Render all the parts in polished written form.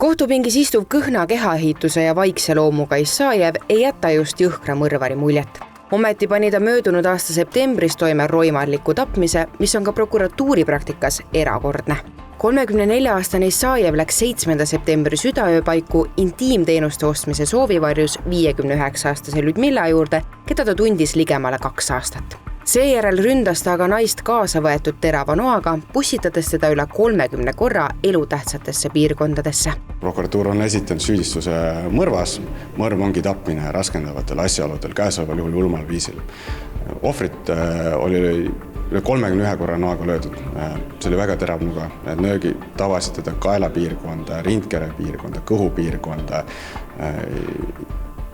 Kohtupingis istuv kõhna kehaehituse ja vaikse loomuga Isajev ei jäta just jõhkra mõrvari muljet. Ometi pani ta möödunud aasta septembris toime roimarliku tapmise, mis on ka prokuratuuri praktikas erakordne. 34-aastane Isajev läks 7. septembri südaööpaiku intiimteenuste ostmise soovivarjus 59-aastase Ludmilla juurde, keda ta tundis ligemale 2 aastat. Seejärel ründas ta aga naist kaasa võetud terava noaga, pussitades teda üle 30 korra elutähtsatesse piirkondadesse. Prokuratuur on esitanud süüdistuse mõrvas. Mõrv ongi tapmine raskendavatel asjaoludel, käesoleval juhul julmal viisil. Ohvrit oli üle 31 korra noaga löödud. See oli väga terav nuga. Need nöögi tavasid teda kaelapiirkonda, rindkere piirkonda, kõhupiirkonda.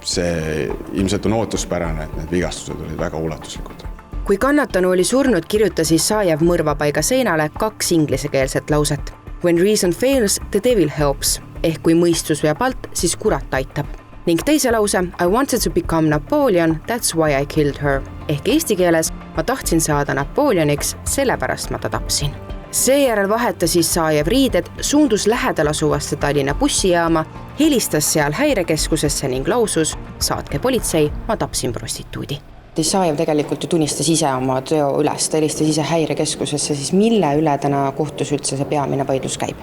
See ilmselt on ootuspärane, et need vigastused olid väga ulatuslikud. Kui kannatanu oli surnud, kirjutas Isajev mõrvapaiga seinale 2 ingliskeelset lauset. When reason fails, the devil helps. Ehk kui mõistus veab alt, siis kurat aitab. Ning teise lause, I wanted to become Napoleon, that's why I killed her. Ehk eesti keeles, ma tahtsin saada Napoleoniks, sellepärast ma ta tapsin. Seejärel vahetas Isajev riided, suundus lähedal asuvasse Tallinna bussijaama, helistas seal häirekeskusesse ning lausus, saatke politsei, ma tapsin prostituudi. Isajev tegelikult ju tunnistas ise oma teo üles, ta helistas ise häirekeskusesse, siis mille üle täna kohtus üldse see peamine vaidlus käib?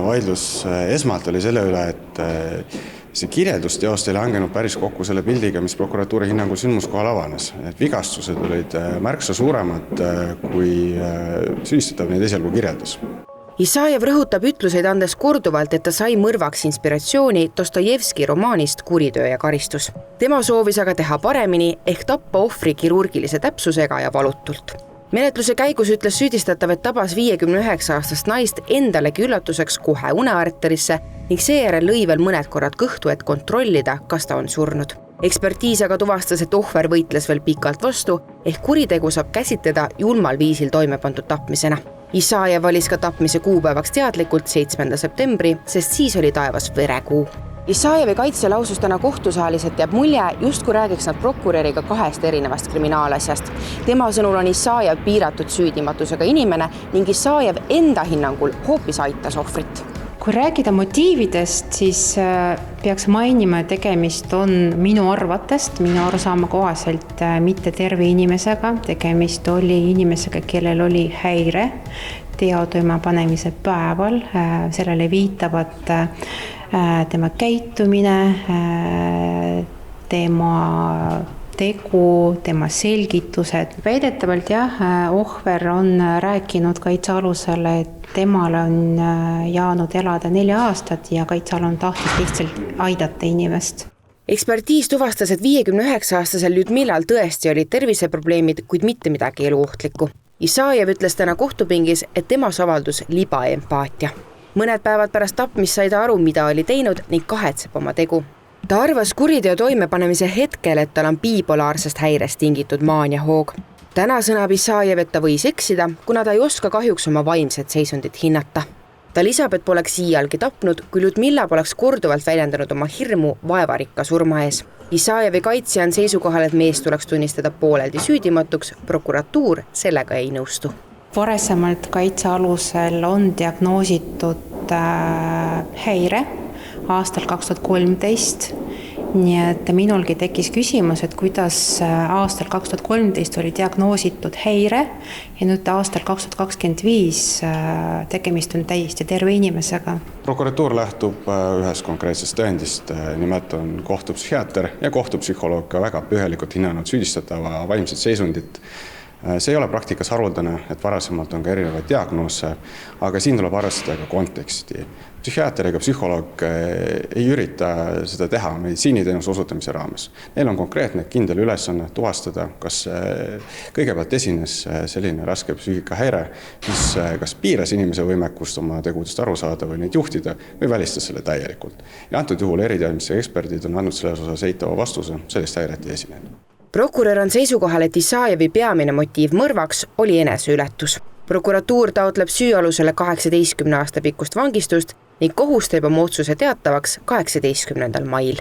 Vaidlus esmalt oli selle üle, et see kirjeldusteost ei langenud päris kokku selle pildiga, mis prokuratuuri hinnangul sündmuskohal avanes. Et vigastused olid märksa suuremad, kui süüdistatav neid esialgu kirjeldas. Isajev rõhutab ütluseid andes korduvalt, et ta sai mõrvaks inspiratsiooni Dostojevski romaanist Kuritöö ja karistus. Tema soovis aga teha paremini ehk tappa ohvri kirurgilise täpsusega ja valutult. Menetluse käigus ütles süüdistatav, et tabas 59-aastast naist endalegi üllatuseks kohe unearterisse ning seejärel lõi veel mõned korrad kõhtu, et kontrollida, kas ta on surnud. Ekspertiis aga tuvastas, et ohver võitles veel pikalt vastu ehk kuritegu saab käsitleda julmal viisil toimepandud tapmisena. Isajev valis ka tapmise kuupäevaks teadlikult 7. septembri, sest siis oli taevas verekuu. Isajevi kaitse lausus täna kohtusaalis, et jääb mulje, justkui räägiks nad prokuröriga 2 erinevast kriminaalasjast. Tema sõnul on Isajev piiratud süüdimatusega inimene ning Isajev enda hinnangul hoopis aitas ohvrit. Kui rääkida motiividest, siis peaks mainima, et tegemist on minu arvatest, minu arusaama kohaselt mitte terve inimesega. Tegemist oli inimesega, kellel oli häire teo toimepanemise päeval. Sellele viitavad tema käitumine, tema tegu, tema selgitused. Väidetavalt ohver on rääkinud kaitsealusele, et temal on jäänud elada 4 aastat ja kaitsealune tahtis lihtsalt aidata inimest. Ekspertiis tuvastas, et 59-aastasel Ludmillal tõesti olid terviseprobleemid, kuid mitte midagi eluohtlikku. Isajev ütles täna kohtupingis, et temas avaldus libaempaatia. Mõned päevad pärast tapmist sai ta aru, mida oli teinud ning kahetseb oma tegu. Ta arvas kuriteo toimepanemise hetkel, et tal on bipolaarsest häirest tingitud maaniahoog. Täna sõnab Isajev, et ta võis eksida, kuna ta ei oska kahjuks oma vaimset seisundit hinnata. Ta lisab, et poleks iialgi tapnud, kui Ludmilla poleks korduvalt väljendanud oma hirmu vaevarikka surma ees. Isajevi kaitsja on seisukohal, et mees tuleks tunnistada pooleldi süüdimatuks, prokuratuur sellega ei nõustu. Varasemalt kaitsealusel on diagnoositud häire aastal 2013, nii et minulgi tekkis küsimus, et kuidas aastal 2013 oli diagnoositud häire ja nüüd aastal 2025 tegemist on täiesti terve inimesega. Prokuratuur lähtub ühest konkreetsest tõendist, nimelt on kohtupsühhiaater ja kohtupsühholoog ka väga põhjalikult hinnanud süüdistatava vaimset seisundit. See ei ole praktikas haruldane, et varasemalt on ka erinevaid diagnoose, aga siin tuleb arvestada ka konteksti. Psühhiaater ega psühholoog ei ürita seda teha meditsiiniteenuse osutamise raames. Neil on konkreetne kindel ülesanne tuvastada, kas kõigepealt esines selline raske psüühikahäire, mis kas piiras inimese võimekust oma tegudest aru saada või neid juhtida või välistas selle täielikult. Ja antud juhul eridiagnostiga eksperdid on andnud selles osas eitava vastuse, sellist häiret ei esinenud. Prokurör on seisukohal, et Isajevi peamine motiiv mõrvaks oli eneseületus. Prokuratuur taotleb süüalusele 18 aasta pikkust vangistust ning kohus teeb oma otsuse teatavaks 18. mail.